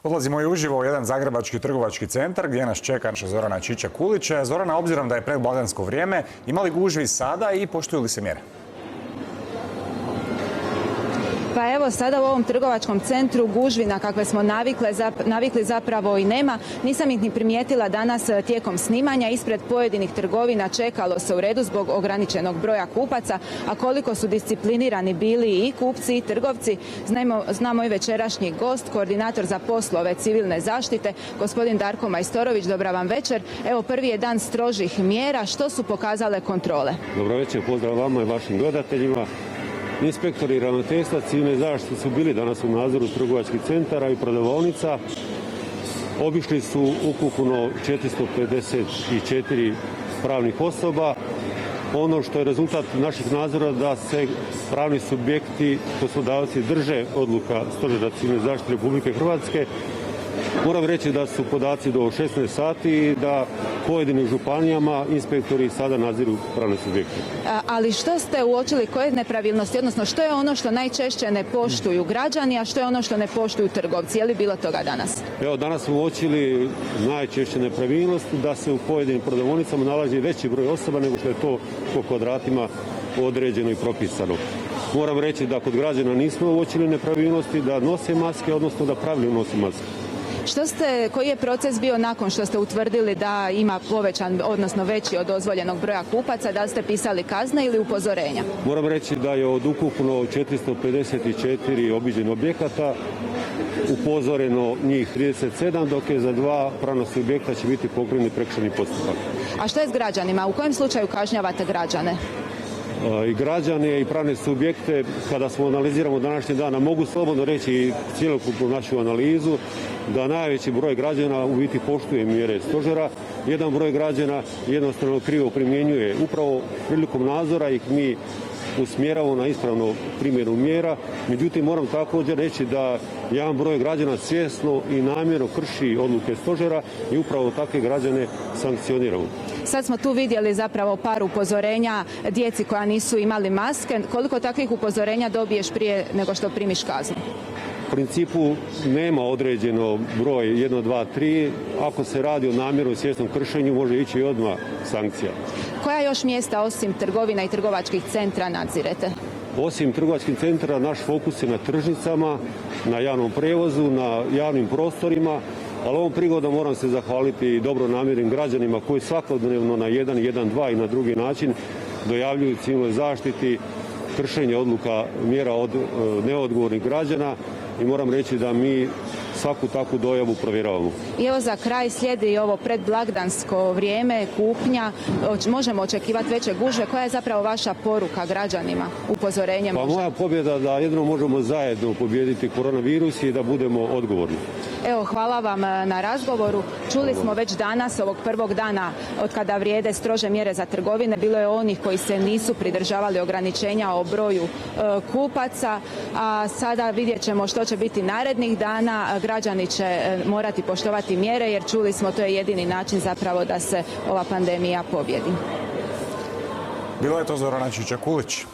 Odlazimo i uživo u jedan zagrebački trgovački centar gdje nas čeka naša Zorana Čičak-Kulić. Zorana, obzirom da je predblagdansko vrijeme, ima li gužvi sada i poštuju li se mjere? Pa evo, sada u ovom trgovačkom centru gužvi na kakve smo navikli zapravo i nema. Nisam ih ni primijetila danas tijekom snimanja. Ispred pojedinih trgovina čekalo se u redu zbog ograničenog broja kupaca, a koliko su disciplinirani bili i kupci i trgovci znamo i večerašnji gost, koordinator za poslove civilne zaštite, gospodin Darko Majstorović. Dobra vam večer. Evo, prvi je dan strožih mjera. Što su pokazale kontrole? Dobro večer, pozdrav vama i vašim gledateljima. Inspektori ravnateljstva civilne zaštite su bili danas u nadzoru trgovačkih centara i prodavaonica. Obišli su ukupno 454 pravnih osoba. Ono što je rezultat naših nadzora da se pravni subjekti, poslodavci drže odluka Stožera civilne zaštite Republike Hrvatske. Moram reći da su podaci do 16 sati i da pojedinim županijama inspektori sada nadziru pravne subjekte. Ali što ste uočili, koje nepravilnosti, odnosno što je ono što najčešće ne poštuju građani, a što je ono što ne poštuju trgovci? Je li bilo toga danas? Evo, danas smo uočili najčešće nepravilnosti da se u pojedinim prodavaonicama nalazi veći broj osoba nego što je to po kvadratima određeno i propisano. Moram reći da kod građana nismo uočili nepravilnosti, da nose maske, odnosno da pravilno nose maske. Koji je proces bio nakon što ste utvrdili da ima povećan, odnosno veći od dozvoljenog broja kupaca? Da li ste pisali kazne ili upozorenja? Moram reći da je od ukupno 454 obiđenih objekata upozoreno njih 37, dok je za 2 pravna subjekta će biti pokrenut prekršajni postupak. A što je s građanima? U kojem slučaju kažnjavate građane? I građane i pravne subjekte, kada smo analiziramo današnji dan, mogu slobodno reći cjelokupnu našu analizu, da najveći broj građana u biti poštuje mjere stožera. Jedan broj građana jednostavno krivo primjenjuje. Upravo prilikom nadzora ih mi usmjeravamo na ispravnu primjenu mjera. Međutim, moram također reći da jedan broj građana svjesno i namjerno krši odluke stožera i upravo takve građane sankcioniramo. Sad smo tu vidjeli zapravo par upozorenja djeci koja nisu imali maske. Koliko takvih upozorenja dobiješ prije nego što primiš kaznu? U principu nema određeno broj 1, 2, 3. Ako se radi o namjernom i svjesnom kršenju, može ići i odmah sankcija. Koja još mjesta osim trgovina i trgovačkih centra nadzirete? Osim trgovačkih centara, naš fokus je na tržnicama, na javnom prijevozu, na javnim prostorima, ali ovom prigodom moram se zahvaliti i dobronamjernim građanima koji svakodnevno na 112 i na drugi način dojavljuju civilnoj zaštiti kršenje odluka mjera od neodgovornih građana i moram reći da mi svaku takvu dojavu provjeravamo. I evo, za kraj slijedi i ovo predblagdansko vrijeme, kupnja. Možemo očekivati veće gužve. Koja je zapravo vaša poruka građanima? Upozorenje možda? Pa moja pobjeda da jedino možemo zajedno pobijediti koronavirus i da budemo odgovorni. Evo, hvala vam na razgovoru. Čuli smo već danas, ovog prvog dana od kada vrijede strože mjere za trgovine, bilo je onih koji se nisu pridržavali ograničenja o broju kupaca, a sada vidjet ćemo što će biti narednih dana. Građani će morati poštovati mjere jer čuli smo, to je jedini način zapravo da se ova pandemija pobjedi. Bila je to Zorana Čičak-Kulić.